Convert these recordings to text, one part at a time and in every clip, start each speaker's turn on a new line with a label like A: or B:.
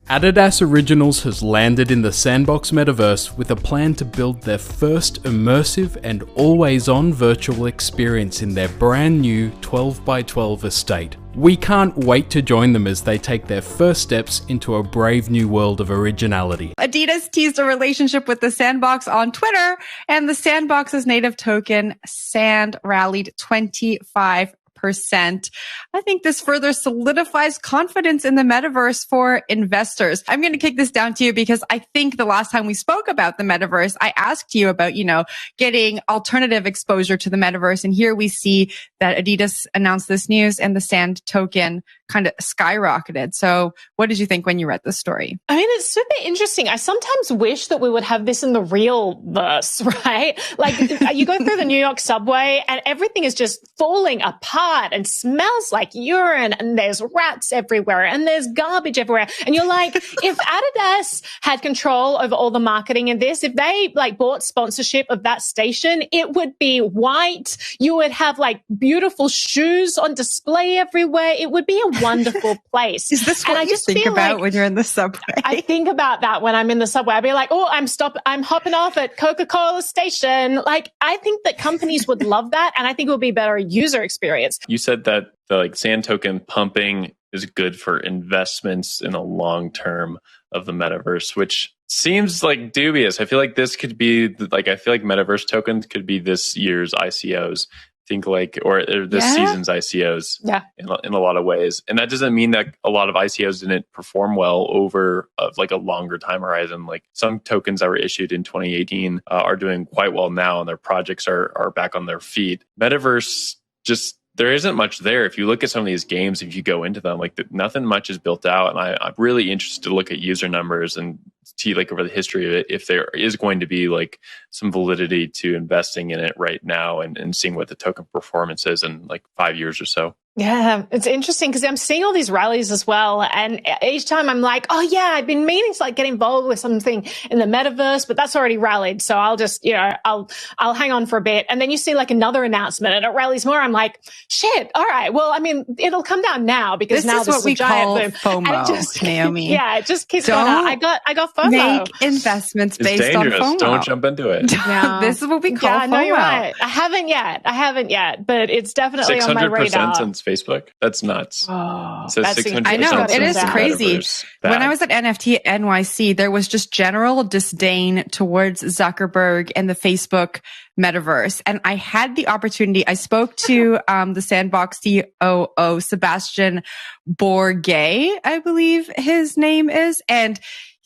A: Adidas Originals has landed in the Sandbox Metaverse with a plan to build their first immersive and always-on virtual experience in their brand new 12x12 estate. We can't wait to join them as they take their first steps into a brave new world of originality.
B: Adidas teased a relationship with the Sandbox on Twitter, and the Sandbox's native token, Sand, rallied 25%. I think this further solidifies confidence in the metaverse for investors. I'm going to kick this down to you because I think the last time we spoke about the metaverse, I asked you about, getting alternative exposure to the metaverse. And here we see that Adidas announced this news and the Sand token kind of skyrocketed. So what did you think when you read the story?
C: I mean, it's super interesting. I sometimes wish that we would have this in the real verse, right? Like you go through the New York subway and everything is just falling apart and smells like urine and there's rats everywhere and there's garbage everywhere. And you're like, if Adidas had control over all the marketing in this, if they bought sponsorship of that station, it would be white. You would have beautiful shoes on display everywhere. It would be a wonderful place.
B: Is this what you think about when you're in the subway?
C: I think about that when I'm in the subway. I'd be like, oh, I'm hopping off at Coca-Cola station. I think that companies would love that. And I think it would be a better user experience.
D: You said that the Sand token pumping is good for investments in the long term of the metaverse, which seems dubious. I feel like this could be I feel like metaverse tokens could be this year's ICOs. Or this season's ICOs in a lot of ways. And that doesn't mean that a lot of ICOs didn't perform well over a longer time horizon. Some tokens that were issued in 2018 are doing quite well now and their projects are back on their feet. Metaverse, there isn't much there. If you look at some of these games, if you go into them, nothing much is built out. And I'm really interested to look at user numbers and see over the history of it, if there is going to be some validity to investing in it right now and seeing what the token performance is in 5 years or so.
C: Yeah, it's interesting because I'm seeing all these rallies as well. And each time I'm like, oh yeah, I've been meaning to get involved with something in the metaverse, but that's already rallied. So I'll just, I'll hang on for a bit. And then you see another announcement and it rallies more. I'm like, shit. All right. Well, I mean, it'll come down now because this is a giant boom.
B: FOMO, Naomi.
C: Yeah, it just keeps going on. I got FOMO.
B: Make investments based on FOMO.
D: Don't jump into it.
B: Yeah. This is what we call FOMO.
C: No, you're right. I haven't yet, but it's definitely on my radar.
D: 600% since Facebook. That's nuts.
C: Oh,
D: it says 600%.
B: I know, it is crazy. When I was at NFT NYC, there was just general disdain towards Zuckerberg and the Facebook metaverse. And I had the opportunity, I spoke to the Sandbox COO, Sebastian Bourget, I believe his name is, and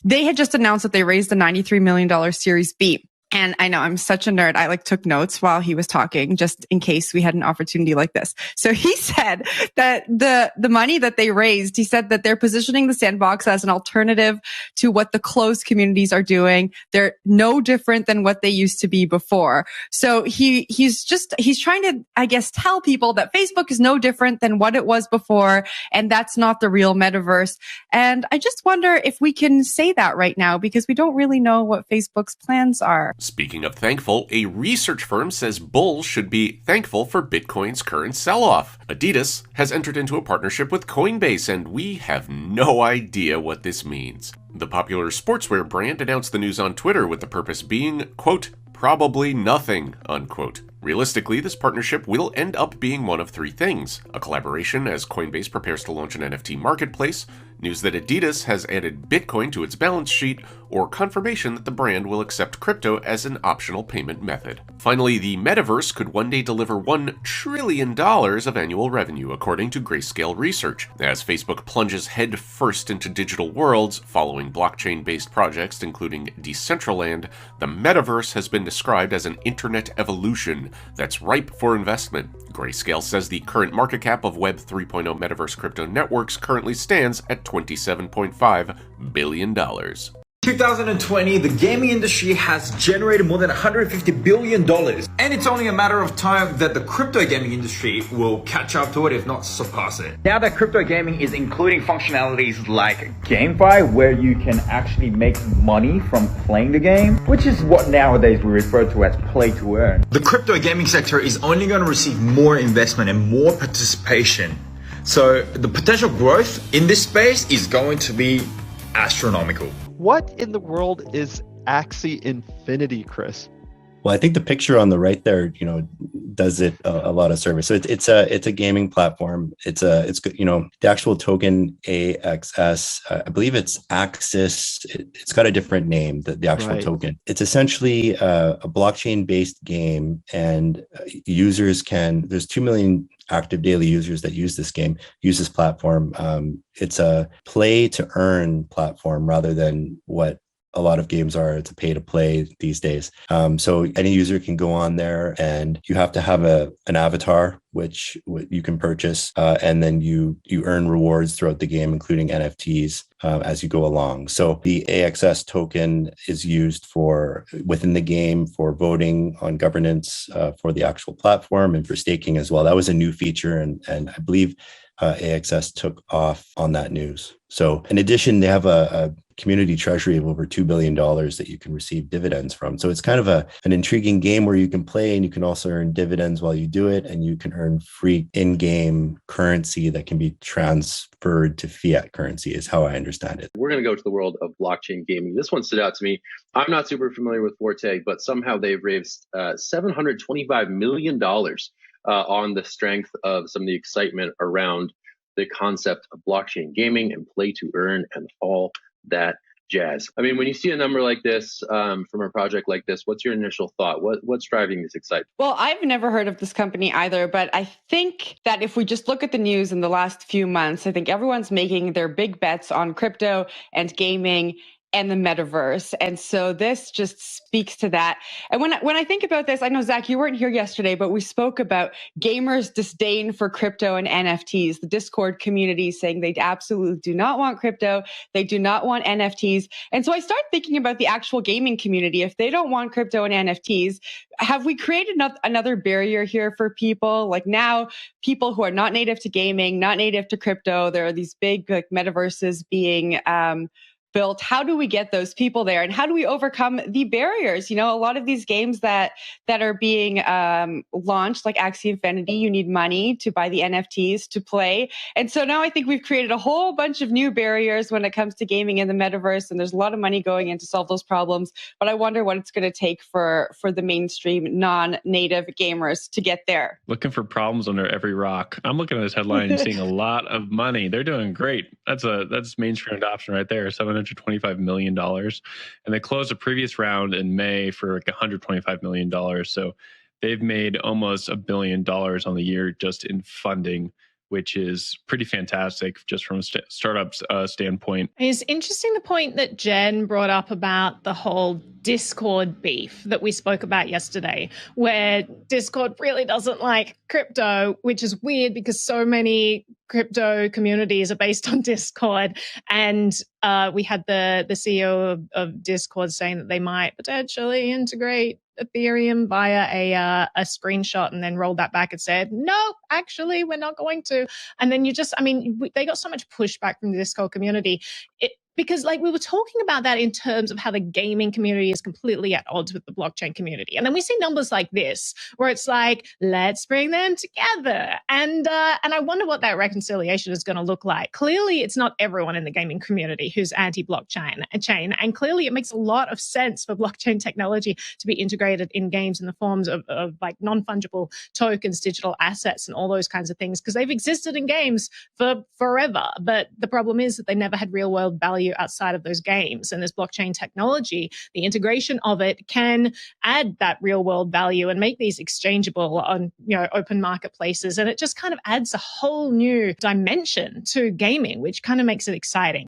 B: they had just announced that they raised a $93 million Series B. And I know I'm such a nerd. I took notes while he was talking just in case we had an opportunity like this. So he said that the money that they raised, he said that they're positioning the Sandbox as an alternative to what the closed communities are doing. They're no different than what they used to be before. So he's trying to, I guess, tell people that Facebook is no different than what it was before. And that's not the real metaverse. And I just wonder if we can say that right now because we don't really know what Facebook's plans are.
E: Speaking of thankful, a research firm says bulls should be thankful for Bitcoin's current sell-off. Adidas has entered into a partnership with Coinbase, and we have no idea what this means. The popular sportswear brand announced the news on Twitter with the purpose being, quote, probably nothing, unquote. Realistically, this partnership will end up being one of three things: a collaboration as Coinbase prepares to launch an NFT marketplace, news that Adidas has added Bitcoin to its balance sheet, or confirmation that the brand will accept crypto as an optional payment method. Finally, the metaverse could one day deliver $1 trillion of annual revenue, according to Grayscale Research. As Facebook plunges head first into digital worlds, following blockchain-based projects including Decentraland, the metaverse has been described as an internet evolution that's ripe for investment. Grayscale says the current market cap of Web 3.0 metaverse crypto networks currently stands at $27.5 billion.
F: 2020, the gaming industry has generated more than $150 billion. And it's only a matter of time that the crypto gaming industry will catch up to it, if not surpass it. Now that crypto gaming is including functionalities like GameFi, where you can actually make money from playing the game, which is what nowadays we refer to as play to earn. The crypto gaming sector is only going to receive more investment and more participation. So the potential growth in this space is going to be astronomical.
G: What in the world is Axie Infinity, Chris?
H: Well, I think the picture on the right there, does it a lot of service. So it's a gaming platform. It's the actual token AXS. I believe it's Axis. It's got a different name. The actual token. It's essentially a blockchain based game, and users can. There's 2 million active daily users that use this game, use this platform. It's a play to earn platform rather than what a lot of games are. It's a pay to play these days. So any user can go on there, and you have to have an avatar, which you can purchase. And then you earn rewards throughout the game, including NFTs as you go along. So the AXS token is used within the game for voting on governance for the actual platform and for staking as well. That was a new feature. And I believe AXS took off on that news. So in addition, they have a community treasury of over $2 billion that you can receive dividends from. So it's kind of an intriguing game where you can play and you can also earn dividends while you do it. And you can earn free in-game currency that can be transferred to fiat currency is how I understand it.
I: We're going to go to the world of blockchain gaming. This one stood out to me. I'm not super familiar with Forte, but somehow they've raised $725 million on the strength of some of the excitement around the concept of blockchain gaming and play to earn and all that jazz. I mean, when you see a number like this from a project like this, what's your initial thought? What's driving this excitement?
B: Well, I've never heard of this company either, but I think that if we just look at the news in the last few months, I think everyone's making their big bets on crypto and gaming and the metaverse. And so this just speaks to that. And when I think about this, I know, Zach, you weren't here yesterday, but we spoke about gamers' disdain for crypto and NFTs, the Discord community saying they absolutely do not want crypto. They do not want NFTs. And so I start thinking about the actual gaming community. If they don't want crypto and NFTs, have we created another barrier here for people? Like now, people who are not native to gaming, not native to crypto, there are these big metaverses being built. How do we get those people there, and how do we overcome the barriers? A lot of these games that are being launched, like Axie Infinity, you need money to buy the NFTs to play. And so now I think we've created a whole bunch of new barriers when it comes to gaming in the metaverse, and there's a lot of money going in to solve those problems. But I wonder what it's going to take for the mainstream non-native gamers to get there.
D: Looking for problems under every rock. I'm looking at this headline and seeing a lot of money. They're doing great. That's mainstream adoption right there. $725 million. And they closed a previous round in May for like $125 million. So they've made almost $1 billion on the year just in funding, which is pretty fantastic just from a startup standpoint.
C: It's interesting the point that Jen brought up about the whole Discord beef that we spoke about yesterday, where Discord really doesn't like crypto, which is weird because so many crypto communities are based on Discord. And we had the CEO of Discord saying that they might potentially integrate Ethereum via a screenshot, and then rolled that back and said, no, actually, we're not going to. And then they got so much pushback from the Discord community. Because we were talking about that in terms of how the gaming community is completely at odds with the blockchain community. And then we see numbers like this, where it's like, let's bring them together. And I wonder what that reconciliation is going to look like. Clearly, it's not everyone in the gaming community who's anti-blockchain. And clearly, it makes a lot of sense for blockchain technology to be integrated in games in the forms of like non-fungible tokens, digital assets, and all those kinds of things, because they've existed in games for forever. But the problem is that they never had real world value outside of those games. And this blockchain technology, the integration of it can add that real world value and make these exchangeable on open marketplaces. And it just kind of adds a whole new dimension to gaming, which kind of makes it exciting.